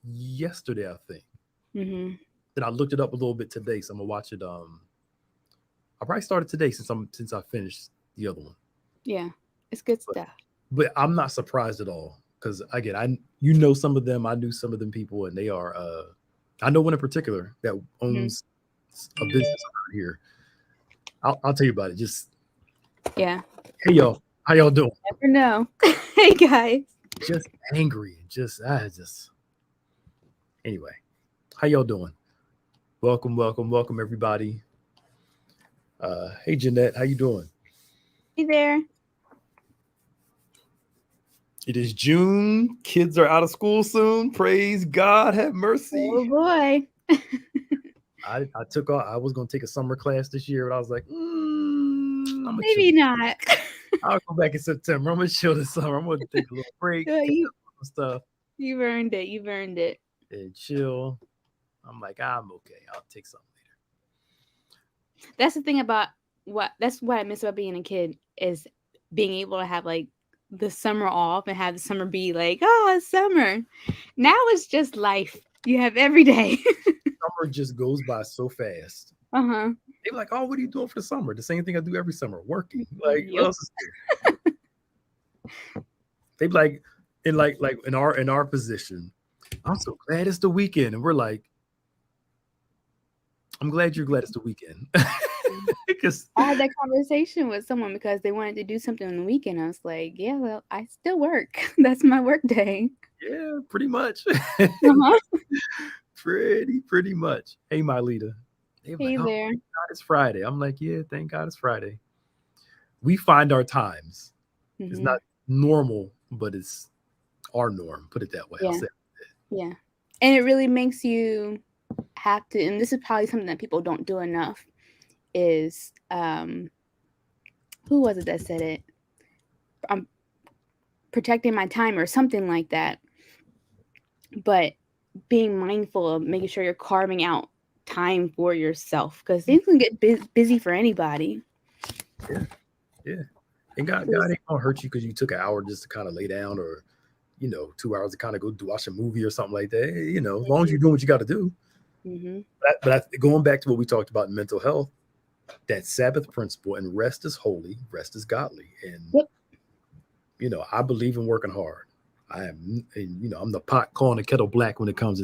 yesterday, I think. Mm-hmm. Then I looked it up a little bit today, so I'm gonna watch it. I probably started today since I finished the other one. Yeah, it's good But stuff. I'm not surprised at all because again, you know some of them. I knew some of them people, and they are. I know one in particular that Hmm. owns a business around here. I'll tell you about it. Just Yeah, hey y'all, how y'all doing? never know. Hey guys. Just angry and just anyway. How y'all doing? Welcome everybody. Hey Jeanette, how you doing? Hey there. It is June. Kids are out of school soon. Praise God, have mercy. Oh boy. I took off. I was gonna take a summer class this year, but I was like, I'm gonna chill. Maybe not. I'll go back in September. I'm gonna chill this summer. I'm gonna take a little break, catch you up on stuff, you've earned it. You've earned it. and chill. I'm like, I'm okay. I'll take something That's the thing about that's what I miss about being a kid is being able to have like the summer off and have the summer be like, oh, it's summer. Now it's just life. You have every day. summer just goes by so fast. Uh-huh. They be like, "Oh, what are you doing for the summer?" The same thing I do every summer, working. Like, what Yep. else is there? They be like, like in our position. I'm so glad it's the weekend, and we're like, I'm glad you're glad it's the weekend, because I had that conversation with someone because they wanted to do something on the weekend. I was like, yeah, well, I still work. That's my work day. yeah, pretty much, Uh-huh. pretty much. Hey, my leader. They be like, Hey "Oh, there. thank God it's Friday." I'm like, "Yeah, thank God it's Friday." We find our times. It's Hmm. not normal, but it's our norm. Put it that way. I'll Yeah. say. Yeah. And it really makes you have to, and this is probably something that people don't do enough, is who was it that said it? I'm protecting my time or something like that. But being mindful of making sure you're carving out time for yourself because things can get busy for anybody. Yeah, yeah. And God ain't gonna hurt you because you took an hour just to kind of lay down, or 2 hours to kind of go do watch a movie or something like that. As long as you're doing what you got to do. Mm-hmm. Going back to what we talked about in mental health, that Sabbath principle and rest is holy, rest is godly, and Yep. I believe in working hard. I am, and I'm the pot calling the kettle black when it comes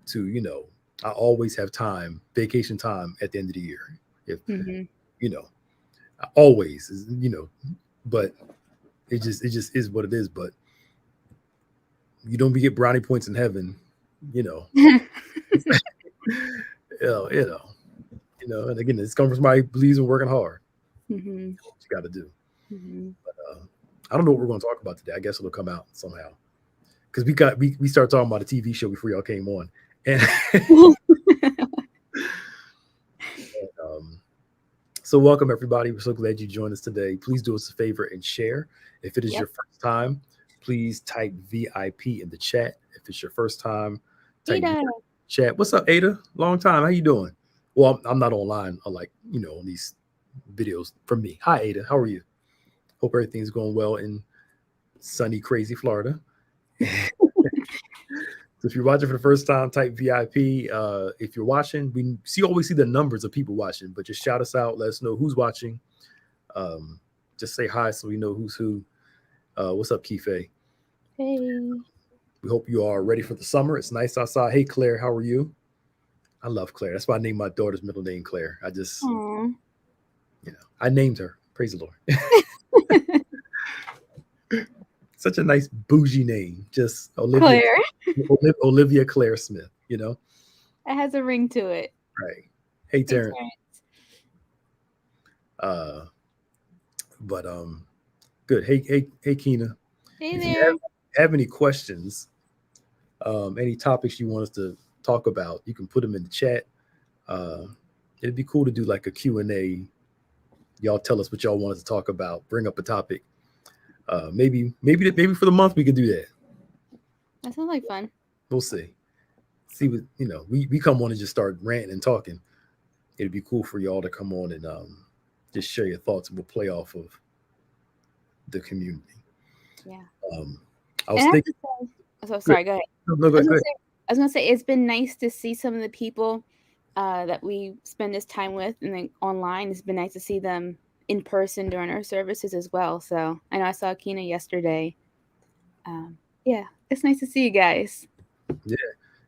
to. I always have time, vacation time at the end of the year. If Mm-hmm. you know, I always, but it just is what it is. But you don't get brownie points in heaven, you know. you know, you know, and again, this comes from somebody who believes in working hard. Mm-hmm. What you got to do. Mm-hmm. I don't know what we're going to talk about today. I guess it'll come out somehow because we started talking about a TV show before y'all came on, and um, so welcome everybody. We're so glad you joined us today. Please do us a favor and share. If it is Yep. your first time, please type VIP in the chat. If it's your first time, type Ada. chat. What's up, Ada? Long time. How you doing? Well, I'm not online. I like on these videos from me. Hi, Ada. How are you? Hope everything's going well in sunny, crazy Florida. So if you're watching for the first time, type VIP. If you're watching, we always see the numbers of people watching, but just shout us out. Let us know who's watching. Um, just say hi so we know who's who. What's up, Kife? Hey. We hope you are ready for the summer. It's nice outside. Hey, Claire, how are you? I love Claire. That's why I named my daughter's middle name Claire. Aw. I named her. Praise the Lord. Such a nice bougie name. Just Claire. Olivia Claire Smith. It has a ring to it. Right. Hey, Hey, Terrence. Terrence. Uh, but good. Hey, Keena. Hey If you there. have any questions, any topics you want us to talk about, you can put them in the chat. Uh, it'd be cool to do like a Q&A. Y'all tell us what y'all want us to talk about. Bring up a topic. Maybe for the month we can do that. That sounds like fun. We'll see. See what we come on and just start ranting and talking. It'd be cool for y'all to come on and just share your thoughts, and we'll play off of the community. Yeah. Um, I was And I have thinking, to say, so good. sorry, go ahead. No, no, I was gonna go ahead. say, I was gonna say it's been nice to see some of the people that we spend this time with, and then online. It's been nice to see them in person during our services as well. So I know I saw Kina yesterday. Yeah, it's nice to see you guys. Yeah.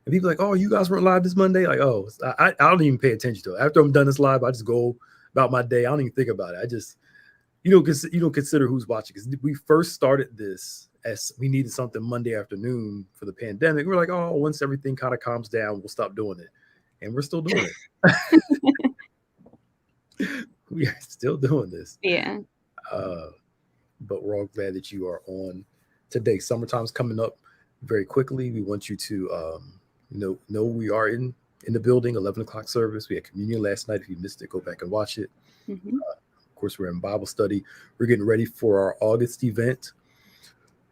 And people are like, oh, you guys weren't live this Monday? Like, oh, I don't even pay attention to it. After I'm done this live, I just go about my day. I don't even think about it. I just you don't consider who's watching because we first started this as we needed something Monday afternoon for the pandemic. We're like, oh, once everything kind of calms down, we'll stop doing it, and we're still doing it. We are still doing this. Yeah. Uh, but we're all glad that you are on today. Summertime's coming up very quickly. We want you to know we are in the building. 11 o'clock service. We had communion last night. If you missed it, go back and watch it. Hmm. Of course, we're in Bible study. We're getting ready for our August event.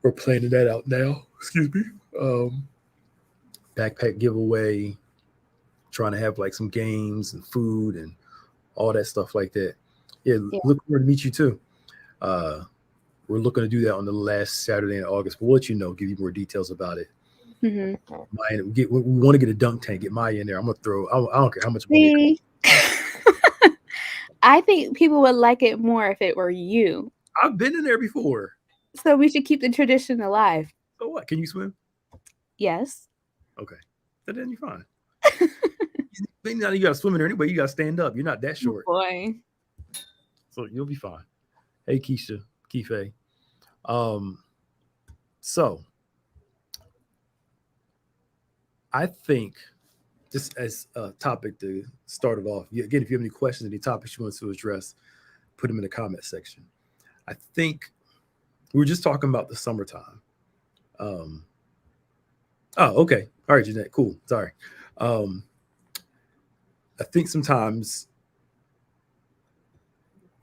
We're planning that out now. Excuse me. Um, Backpack giveaway. Trying to have like some games and food and all that stuff like that. Yeah, Yeah. look forward to meet you too. Uh, we're looking to do that on the last Saturday in August. We'll let you know, give you more details about it. Hmm. We want to get a dunk tank, get Maya in there. I'm gonna throw. I don't care how much money. See, I think people would like it more if it were you. I've been in there before. So we should keep the tradition alive. So what? Can you swim? Yes. Okay, then you're fine. You got to swim in there anyway. You got to stand up. You're not that Oh short, boy. so you'll be fine. Hey, Keisha, Kife. Um, so I think just as a topic to start it off. Again, if you have any questions, any topics you want to address, put them in the comment section. I think we were just talking about the summertime. Um, oh, okay. All right, Jeanette. Cool. Sorry. Um, I think sometimes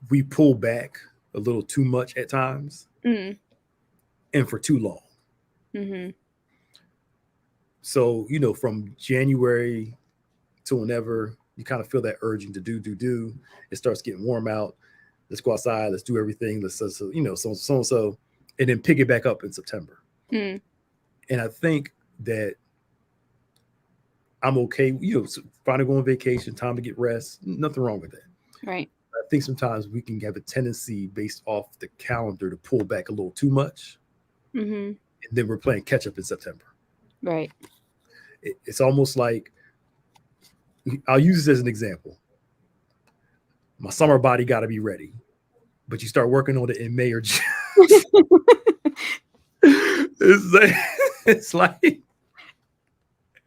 we pull back a little too much at times Mm. and for too long. Hmm. So, from January to whenever you kind of feel that urging to do, it starts getting warm out. Let's go outside. Let's do everything. Let's, so, and then pick it back up in September. Mm. And I think that I'm okay, finally going on vacation, time to get rest. Nothing wrong with that. Right. I think sometimes we can have a tendency based off the calendar to pull back a little too much, Hmm. and then we're playing catch up in September. Right. It's almost like I'll use this as an example. My summer body got to be ready, but you start working on it in May or June. it's like it's like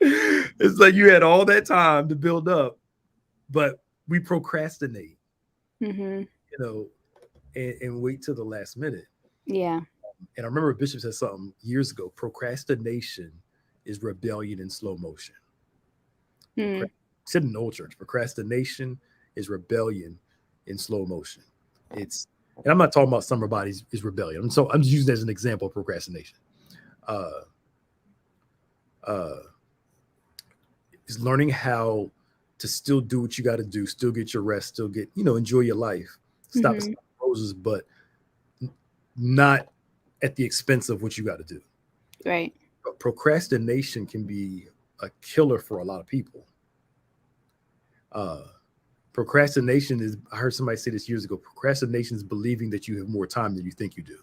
it's like you had all that time to build up, but we procrastinate, Hmm. and wait till the last minute. Yeah. And I remember Bishop said something years ago: procrastination is rebellion in slow motion. Mm. Said in the old church, procrastination is rebellion in slow motion. It's and I'm not talking about summer bodies is rebellion. I'm just using it as an example of procrastination. Uh, uh, is learning how to still do what you got to do, still get your rest, still get enjoy your life, stop at Hmm. roses, but not at the expense of what you got to do. Right. But procrastination can be a killer for a lot of people. Uh, Procrastination is, I heard somebody say this years ago, procrastination is believing that you have more time than you think you do.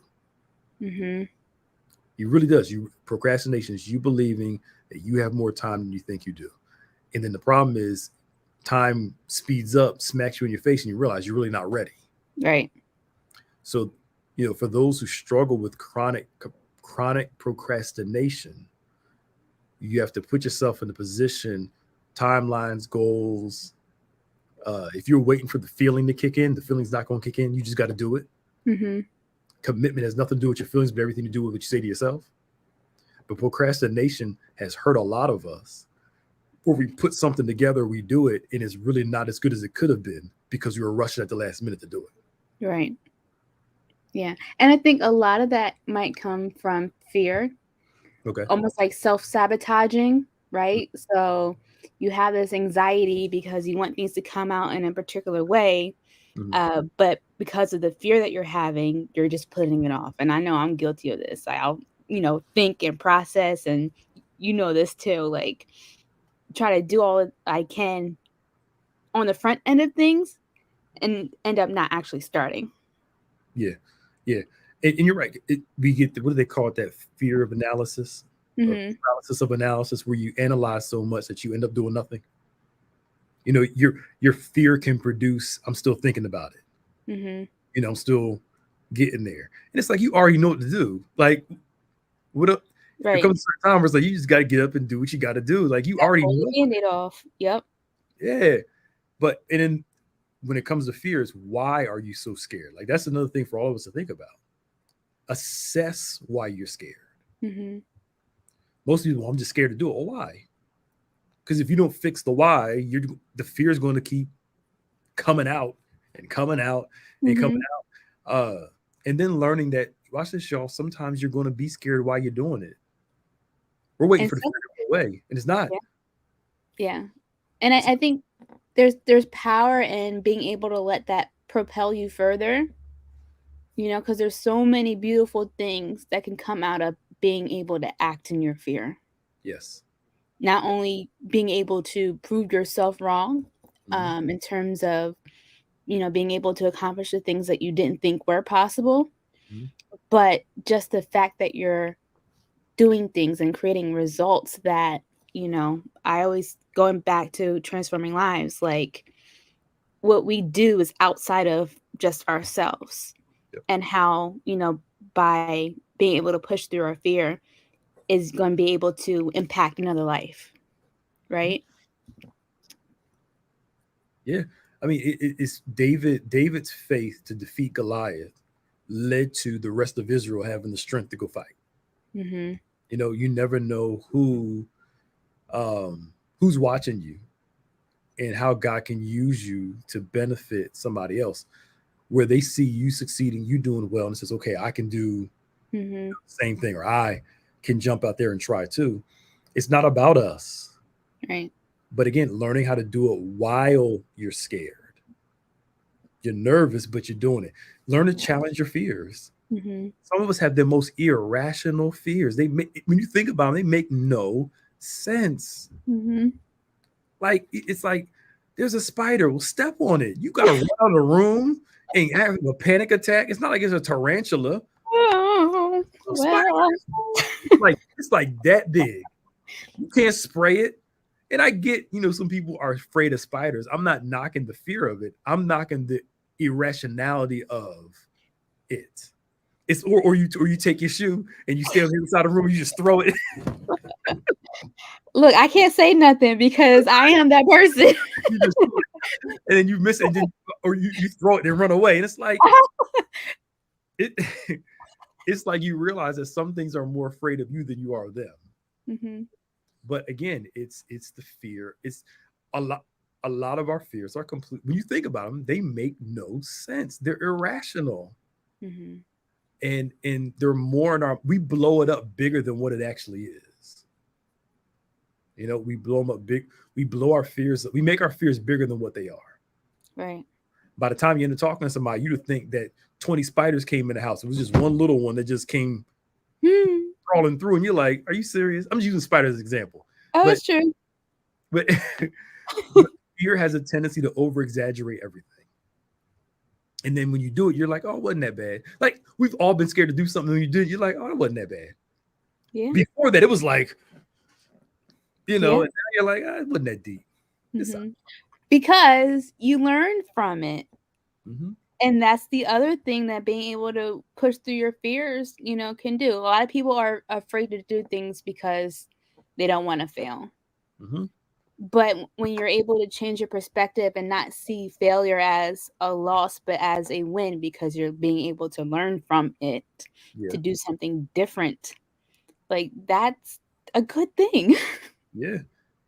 Hmm. It really does. Procrastination is you believing that you have more time than you think you do. And then the problem is time speeds up, smacks you in your face, and you realize you're really not ready. Right. So, for those who struggle with chronic procrastination, you have to put yourself in the position, timelines, goals. If you're waiting for the feeling to kick in, the feeling's not going to kick in. You just got to do it. Hmm. Commitment has nothing to do with your feelings, but everything to do with what you say to yourself. But procrastination has hurt a lot of us. Where we put something together, we do it, and it's really not as good as it could have been because we were rushing at the last minute to do it. Right. Yeah. And I think a lot of that might come from fear, Okay. almost like self-sabotaging, right? So you have this anxiety because you want things to come out in a particular way, Mm-hmm. but because of the fear that you're having, you're just putting it off. And I know I'm guilty of this. I'll think and process, and you know this too, like try to do all I can on the front end of things and end up not actually starting. Yeah, yeah, and you're right. We get what do they call it? That fear of analysis, or Mm-hmm. paralysis of analysis, where you analyze so much that you end up doing nothing. You know, your fear can produce. I'm still thinking about it. Mm-hmm. You know, I'm still getting there, and it's like you already know what to do. Like, what up? There Right. comes a certain time where it's like you just got to get up and do what you got to do. Like you Gotta already pull the know. band-aid off. Yep. Yeah, but and then when it comes to fears, why are you so scared? Like that's another thing for all of us to think about. Assess why you're scared. Mm-hmm. Most people, I'm just scared to do it. Well, why? Because if you don't fix the why, the fear is going to keep coming out and coming out and coming Mm-hmm. out. And then learning that watch this, y'all. Sometimes you're going to be scared while you're doing it. We're waiting And for the so, fear to go away, and it's not. yeah. Yeah. And I think there's power in being able to let that propel you further, because there's so many beautiful things that can come out of being able to act in your fear. Yes. Not only being able to prove yourself wrong, Mhm. in terms of, being able to accomplish the things that you didn't think were possible, Mhm. but just the fact that you're doing things and creating results that, I always going back to transforming lives, like what we do is outside of just ourselves, Yep. and how, by being able to push through our fear is going to be able to impact another life, right? Yeah. I mean, it's David's faith to defeat Goliath led to the rest of Israel having the strength to go fight. Mm-hmm. You know, you never know um, who's watching you and how God can use you to benefit somebody else. Where they see you succeeding, you doing well, and it says, "Okay, I can do Mm-hmm. the same thing, or I can jump out there and try too." It's not about us, Right. but again, learning how to do it while you're scared. You're nervous, but you're doing it. Learn to challenge your fears. Mm-hmm. Some of us have the most irrational fears. When you think about them, they make no sense. Mm-hmm. Like it's like there's a spider. Well, step on it. You got to run out of the room and have a panic attack. It's not like it's a tarantula. Oh, A spider well. like it's like that big. You can't spray it. And I get, some people are afraid of spiders. I'm not knocking the fear of it. I'm knocking the irrationality of it. It's or you take your shoe and you stay on the other side of the room and you just throw it. Look, I can't say nothing because I am that person. You just throw it, and then you miss it, and then, or you throw it and run away. And it's like it it's like you realize that some things are more afraid of you than you are of them. Mm-hmm. But again, it's the fear. It's a lot a lot of our fears are complete when you think about them, they make no sense. They're irrational. Mm-hmm. And they're more in our we blow it up bigger than what it actually is. We blow them up big, we blow our fears, we make our fears bigger than what they are. Right. By the time you end up talking to somebody, you'd think that 20 spiders came in the house. It was just one little one that just came Hmm. crawling through, and you're like, are you serious? I'm just using spiders as an example. Oh, But it's true. but but fear has a tendency to over exaggerate everything. And then when you do it, you're like, oh, it wasn't that bad. Like we've all been scared to do something. When you did, you're like, oh, it wasn't that bad. Yeah. Before that, it was like, Yeah. and now you're like, it wasn't that deep. It's Mm-hmm. Because you learn from it. mm-hmm. And that's the other thing that being able to push through your fears, can do. A lot of people are afraid to do things because they don't want to fail. Mm-hmm. But when you're able to change your perspective and not see failure as a loss, but as a win because you're being able to learn from it Yeah, to do something different, like that's a good thing. yeah,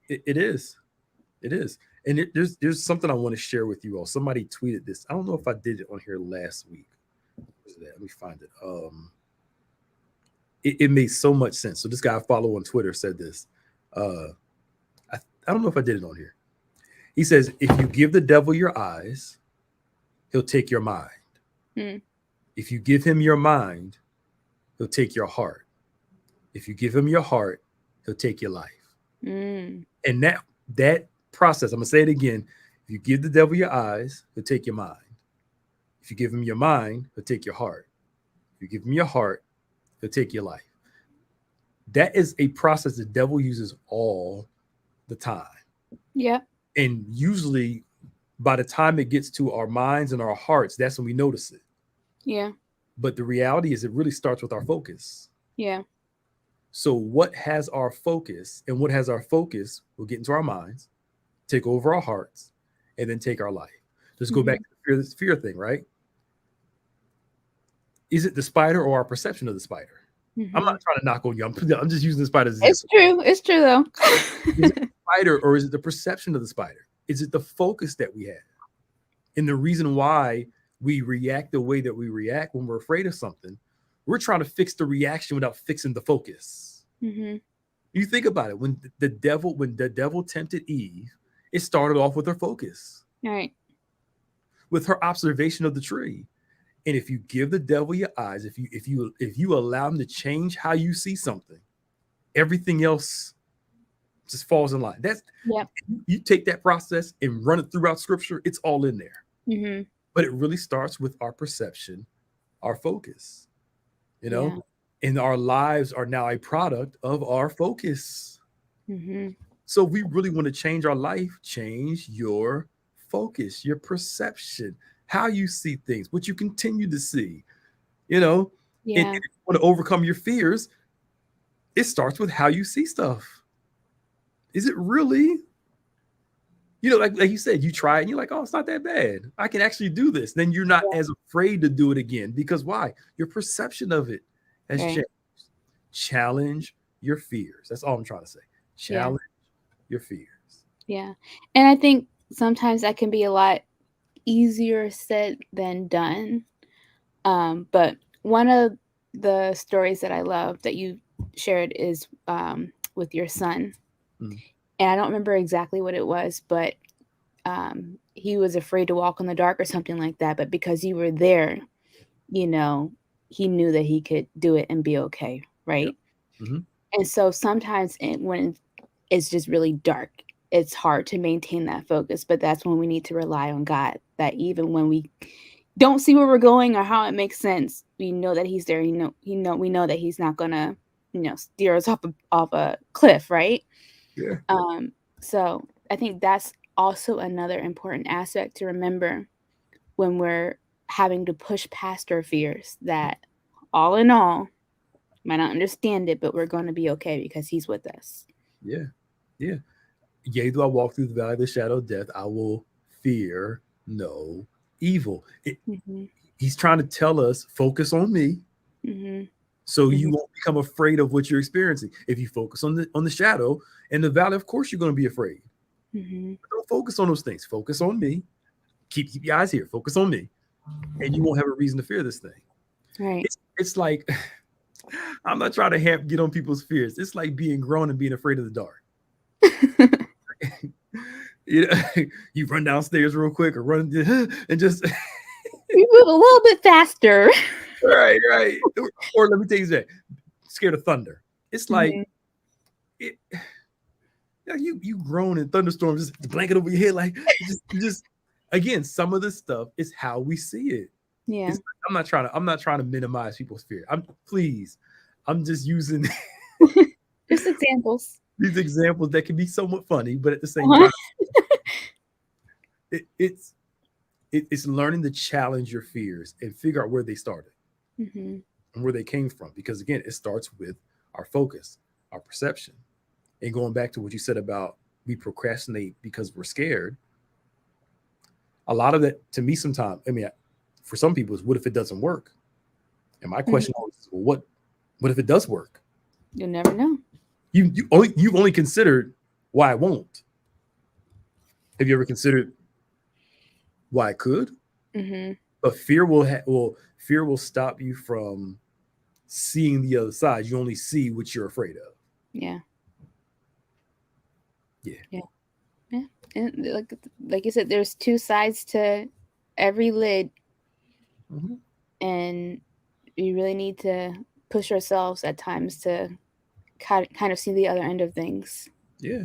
it is. It is. And there's something I want to share with you all. Somebody tweeted this. I don't know if I did it on here last week. Where's that? Let me find it. It made so much sense. So this guy I follow on Twitter said this. Uh, I, I don't know if I did it on here. He says, if you give the devil your eyes, he'll take your mind. Hmm. If you give him your mind, he'll take your heart. If you give him your heart, he'll take your life. Mm. And that process, I'm gonna say it again. If you give the devil your eyes, he'll take your mind. If you give him your mind, he'll take your heart. If you give him your heart, he'll take your life. That is a process the devil uses all the time. Yeah. And usually by the time it gets to our minds and our hearts, that's when we notice it. Yeah. But the reality is it really starts with our focus. Yeah. So what has our focus, and what has our focus will get into our minds, take over our hearts, and then take our life. Let's go back Mm-hmm. to the fear thing, right? Is it the spider or our perception of the spider? I'm Mm-hmm. not trying to knock on you. I'm just using the spider as an It's example. true. It's true though. Is it the spider or is it the perception of the spider? Is it the focus that we have? And the reason why we react the way that we react when we're afraid of something, we're trying to fix the reaction without fixing the focus. Mm-hmm. You think about it. When the devil tempted Eve, it started off with her focus, All right. with her observation of the tree. And if you give the devil your eyes, if you allow him to change how you see something, everything else just falls in line. That's Yep. You take that process and run it throughout scripture, it's all in there. Mm-hmm. But it really starts with our perception, our focus, you know? Yeah. And our lives are now a product of our focus. Mm-hmm. So if we really want to change our life, change your focus, your perception, how you see things, what you continue to see, you know? And Yeah. if you want to overcome your fears, it starts with how you see stuff. Is it really? Like you said, you try it and you're like, oh, it's not that bad. I can actually do this. Then you're not as afraid to do it again because why? Your perception of it has Right. changed. Challenge your fears. That's all I'm trying to say. Yeah. Challenge your fears. Yeah. And I think sometimes that can be a lot easier said than done. But one of the stories that I love that you shared is with your son. Mm. And I don't remember exactly what it was, but he was afraid to walk in the dark or something like that. But because you were there, you know, he knew that he could do it and be okay, Yeah. right? Mm-hmm. And so sometimes when it's just really dark, it's hard to maintain that focus. But that's when we need to rely on God. That even when we don't see where we're going or how it makes sense, we know that He's there. We know that He's not gonna, steer us off a cliff, right? Yeah. So I think that's also another important aspect to remember when we're having to push past our fears. That all in all, might not understand it, but we're going to be okay because He's with us. Yeah. Yeah. Yea, though I walk through the valley of the shadow of death, I will fear no evil. Mm-hmm. He's trying to tell us, focus on me, Mm-hmm. so you Mm-hmm. won't become afraid of what you're experiencing. If you focus on the shadow and the valley, of course you're going to be afraid. Mm-hmm. Don't focus on those things. Focus on me. Keep your eyes here. Focus on me, and you won't have a reason to fear this thing. Right. It's like I'm not trying to get on people's fears. It's like being grown and being afraid of the dark. you know, you run downstairs real quick or run and just We move a little bit faster. right. Or let me tell you that, scared of thunder. It's like Mm-hmm. it, you grown in thunderstorms, just blanket over your head, like just again, some of this stuff is how we see it. Yeah. I'm not trying to minimize people's fear. I'm just using Just examples. these examples that can be somewhat funny, but at the same Uh-huh. time, it, it's it's learning to challenge your fears and figure out where they started Mm-hmm. and where they came from. Because again, it starts with our focus, our perception, and going back to what you said about we procrastinate because we're scared. A lot of that, to me, sometimes, I mean, for some people, is what if it doesn't work? And my Mm-hmm. question always is, well, what if it does work? You'll never know. You've only considered why it won't. Have you ever considered why it could? Mm-hmm. But fear will stop you from seeing the other side. You only see what you're afraid of. Yeah. Yeah. Yeah. Yeah. And like you said, there's two sides to every lid, Mm-hmm. and we really need to push ourselves at times to kind of see the other end of things. Yeah.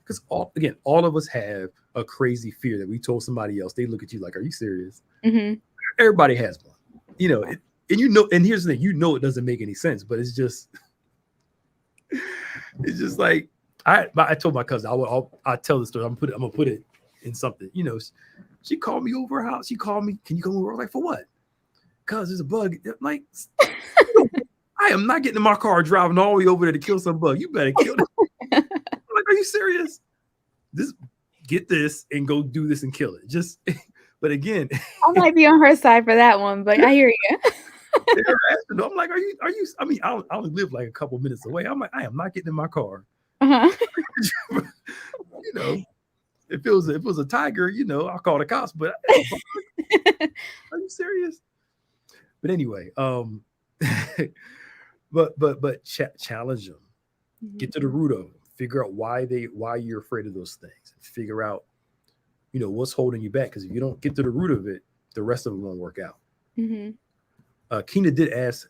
Because all of us have a crazy fear that we told somebody else. They look at you like, "Are you serious?" Mm-hmm. Everybody has one, you know. And you know, and here's the thing: you know, it doesn't make any sense, but it's just like I told my cousin I tell the story. I'm gonna put it in something. You know, she called me over her house. She called me, "Can you come over?" I was like, "For what?" "Cause there's a bug." I'm like, I am not getting in my car driving all the way over there to kill some bug. You better kill it. I'm like, are you serious? This Get this and go do this and kill it. Just but again, I might be on her side for that one, but I hear you. they're asking, I'm like, are you? I mean, I only live like a couple minutes away. I'm like, I am not getting in my car. Uh-huh. You know, if it was a tiger, you know, I'll call the cops. But a bug, are you serious? But anyway, challenge them. Mhm. Get to the root of them. Figure out why you're afraid of those things. Figure out, you know, what's holding you back. Because if you don't get to the root of it, the rest of it won't work out. Mhm. Keena did ask,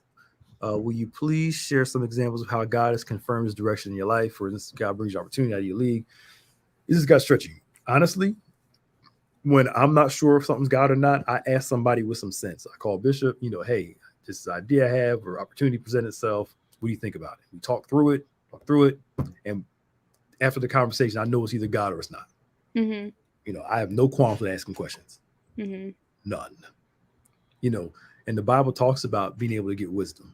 will you please share some examples of how God has confirmed his direction in your life? For instance, God brings you opportunity out of your league. This is God stretching you. Honestly, when I'm not sure if something's God or not, I ask somebody with some sense. I call Bishop, you know, hey, this idea I have or opportunity present itself. What do you think about it? We talk through it. And after the conversation, I know it's either God or it's not. Mhm. You know, I have no qualms with asking questions. Mhm. None. You know, and the Bible talks about being able to get wisdom.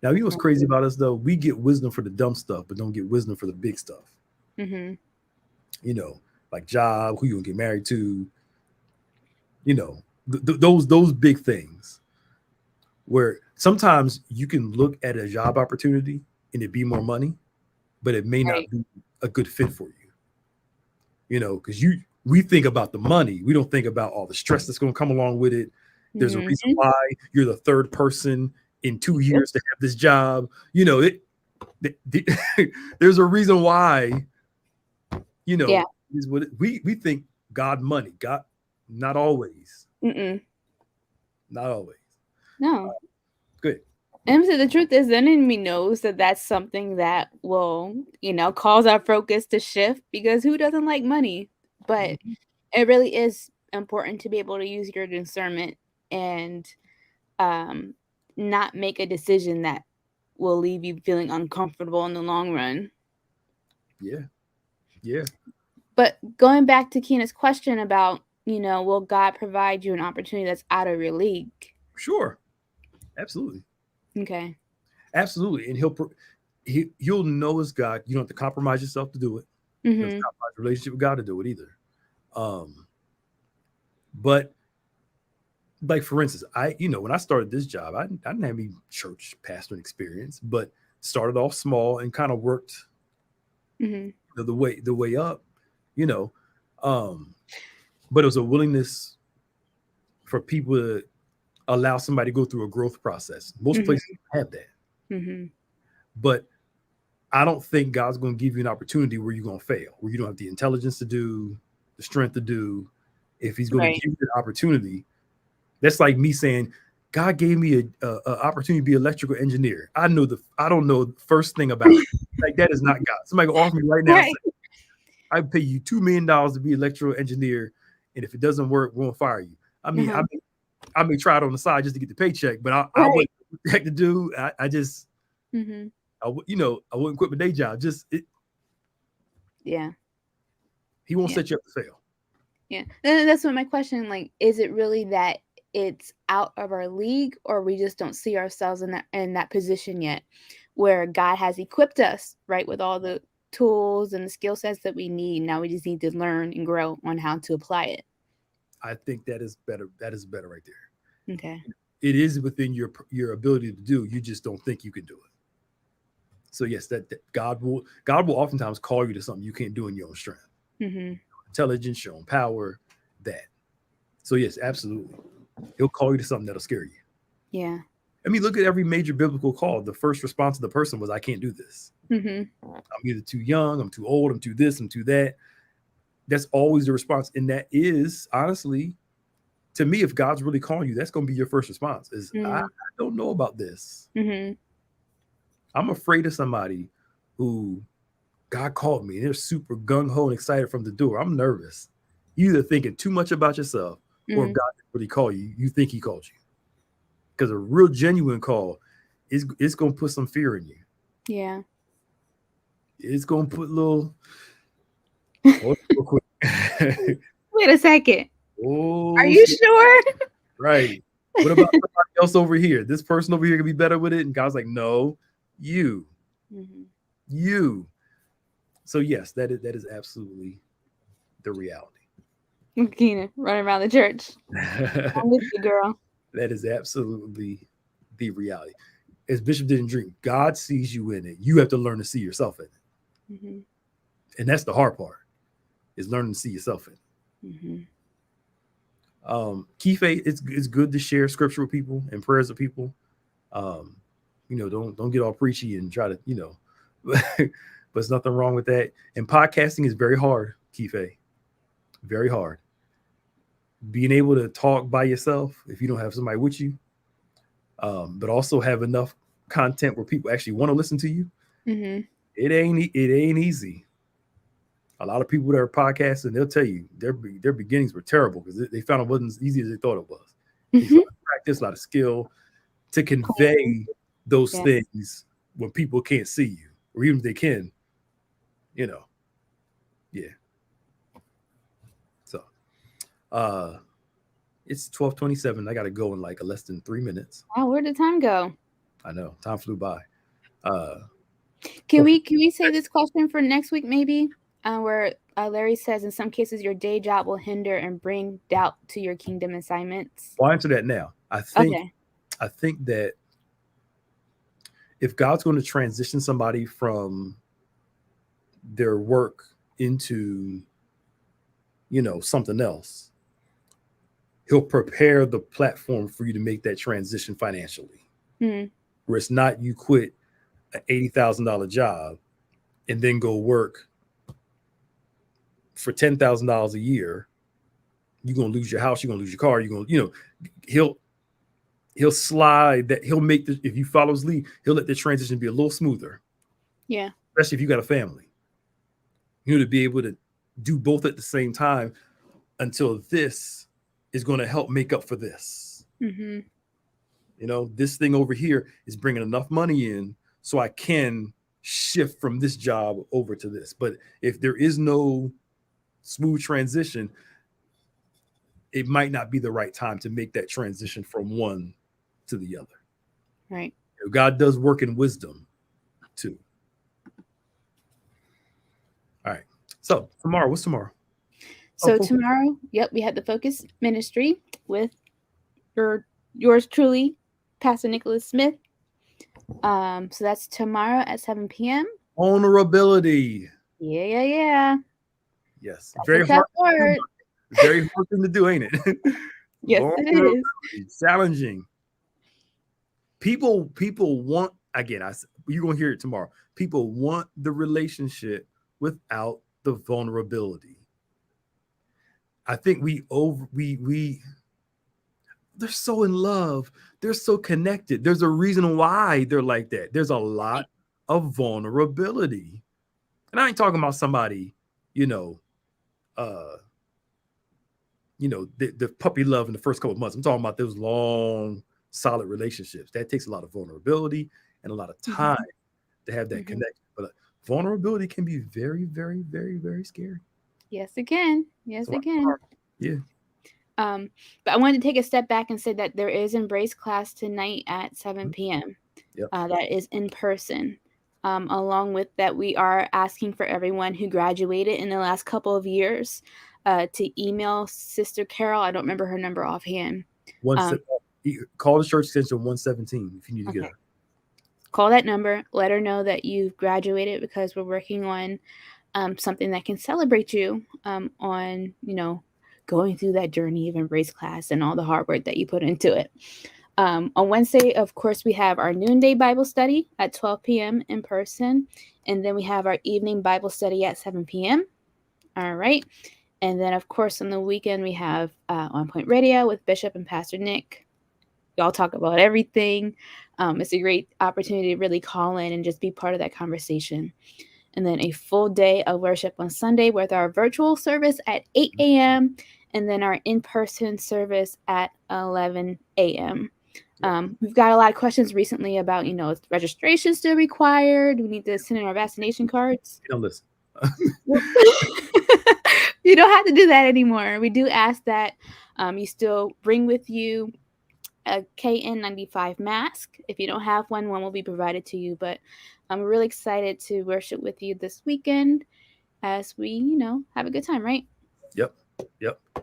Now, you know what's crazy about us though? We get wisdom for the dumb stuff, but don't get wisdom for the big stuff. Mhm. You know, like job, who you gonna get married to, you know, those big things where sometimes you can look at a job opportunity and it be more money, but it may Right. not be a good fit for you. You know, because we think about the money, we don't think about all the stress that's going to come along with it. There's a reason Mhm. why you're the third person in two Yep. years to have this job. You know, there's a reason why. You Yeah. know, is what we think God money. God, not always, Mm-mm. not always. No. Good. And so the truth is, the enemy knows that that's something that will, cause our focus to shift because who doesn't like money? But Mhm. it really is important to be able to use your discernment and um, not make a decision that will leave you feeling uncomfortable in the long run. Yeah, yeah, But going back to Keena's question about, will God provide you an opportunity that's out of your league? sure, absolutely, Okay. absolutely. And you'll know it's God. You don't have to compromise yourself to do it. You don't have to Mm-hmm. compromise your relationship with God to do it either. Um, but like for instance, when I started this job, I didn't have any church pastoring experience, but started off small and kind of worked Mm-hmm. the way up, you know. Um, but it was a willingness for people to allow somebody to go through a growth process. Most places Mm-hmm. have that, Mm-hmm. but I don't think God's going to give you an opportunity where you're going to fail, where you don't have the intelligence to do, the strength to do. If He's going to Right. give you an opportunity, that's like me saying, God gave me a opportunity to be an electrical engineer. I don't know the first thing about it. Like that is not God. Somebody can offer me right now, say, Right. I pay you $2 million to be an electrical engineer, and if it doesn't work, we're gonna fire you. I mean, Uh-huh. I may try it on the side just to get the paycheck, but I Right. wouldn't heck to do. I just Mm-hmm. I wouldn't quit my day job. Yeah. He won't Yeah. set you up to fail. Yeah. And that's what my question, like, is it really that it's out of our league or we just don't see ourselves in that position yet where God has equipped us, right, with all the tools and the skill sets that we need. Now we just need to learn and grow on how to apply it. I think that is better. That is better right there. Okay. It is within your ability to do. You just don't think you can do it. So yes, that God will oftentimes call you to something you can't do in your own strength, Mm-hmm. intelligence, your own power, that. So yes, absolutely, He'll call you to something that'll scare you. Yeah. I mean, look at every major biblical call. The first response of the person was, "I can't do this. Mm-hmm. I'm either too young, I'm too old, I'm too this, I'm too that." That's always the response, and that is honestly, to me, if God's really calling you, that's going to be your first response. Is I Mm-hmm. don't know about this. Mm-hmm. I'm afraid of somebody. who God called me. They're super gung ho and excited from the door. I'm nervous. You either thinking too much about yourself or Mm, God didn't really call you. You think He called you because a real genuine call is it's gonna put some fear in you. yeah. It's gonna put little. Hold on real quick. Wait a second. Are Oh, you sure? right. What about somebody else over here? This person over here can be better with it. And God's like, no, you, Mm-hmm. you. So yes, that is absolutely the reality. Kina running around the church. I'm with you, girl. That is absolutely the reality. As Bishop didn't drink, God sees you in it. You have to learn to see yourself in it. Mm-hmm. And that's the hard part, is learning to see yourself in it. Mm-hmm. Key faith, it's good to share scripture with people and prayers with people. Um, don't get all preachy and try to, but there's nothing wrong with that. And podcasting is very hard, Key faith. Very hard. Being able to talk by yourself if you don't have somebody with you, but also have enough content where people actually want to listen to you. Mm-hmm. It ain't easy. A lot of people that are podcasting, they'll tell you their beginnings were terrible because they found it wasn't as easy as they thought it was. It takes a Mm-hmm. lot of practice, a lot of skill to convey those Yeah. things when people can't see you, or even if they can, you know. Yeah. So uh it's 12:27. I gotta go in like less than 3 minutes. Wow, where'd the time go? I know. Time flew by. Uh Can so we save this question for next week, maybe? Where Larry says, in some cases, your day job will hinder and bring doubt to your kingdom assignments. I'll answer that now. Okay. I think that if God's going to transition somebody from their work into, something else, he'll prepare the platform for you to make that transition financially. Mm, Where it's not you quit an $80,000 job and then go work for $10,000 a year. You're gonna lose your house. You're gonna lose your car. You're gonna, he'll slide that. He'll make the if you follow his lead, he'll let the transition be a little smoother, yeah. especially if you got a family. To be able to do both at the same time until this is going to help make up for this. Mm-hmm. This thing over here is bringing enough money in so I can shift from this job over to this. But if there is no smooth transition, it might not be the right time to make that transition from one to the other. Right. God does work in wisdom too. All right. So tomorrow, what's tomorrow? So tomorrow, yep, we had the Focus Ministry with yours truly, Pastor Nicholas Smith. So that's tomorrow at 7 p.m. Vulnerability. Yeah. Yes. That's Very a tough hard. word. Very hard thing to do, ain't it? Yes, it is. Challenging. People want, again, you're gonna hear it tomorrow. People want the relationship without the vulnerability. I think they're so in love, they're so connected. There's a reason why they're like that. There's a lot of vulnerability. And I ain't talking about somebody, the puppy love in the first couple of months. I'm talking about those long, solid relationships. That takes a lot of vulnerability and a lot of time to have that connection. But vulnerability can be very, very, very, very scary. Yes, it can. Yes, it can. Yeah. But I wanted to take a step back and say that there is Embrace class tonight at 7 p.m. Yep. That is in person. Along with that, we are asking for everyone who graduated in the last couple of years to email Sister Carol. I don't remember her number offhand. Call the church extension 117 if you need to get her. Call that number. Let her know that you've graduated, because we're working on something that can celebrate you on, going through that journey of Embrace class and all the hard work that you put into it. On Wednesday, of course, we have our noonday Bible study at 12 p.m. in person. And then we have our evening Bible study at 7 p.m. All right. And then, of course, on the weekend, we have On Point Radio with Bishop and Pastor Nick. Y'all talk about everything. It's a great opportunity to really call in and just be part of that conversation. And then a full day of worship on Sunday with our virtual service at 8 a.m. and then our in-person service at 11 a.m. We've got a lot of questions recently about, is registration still required? Do we need to send in our vaccination cards? Don't listen. You don't have to do that anymore. We do ask that you still bring with you a KN95 mask. If you don't have one will be provided to you. But I'm really excited to worship with you this weekend as we, have a good time, right? Yep.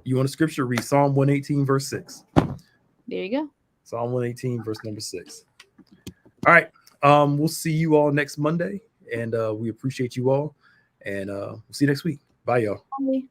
You want a scripture? Read Psalm 118, verse 6. There you go. Psalm 118, verse number 6. All right. We'll see you all next Monday, and we appreciate you all. And we'll see you next week. Bye, y'all. Bye.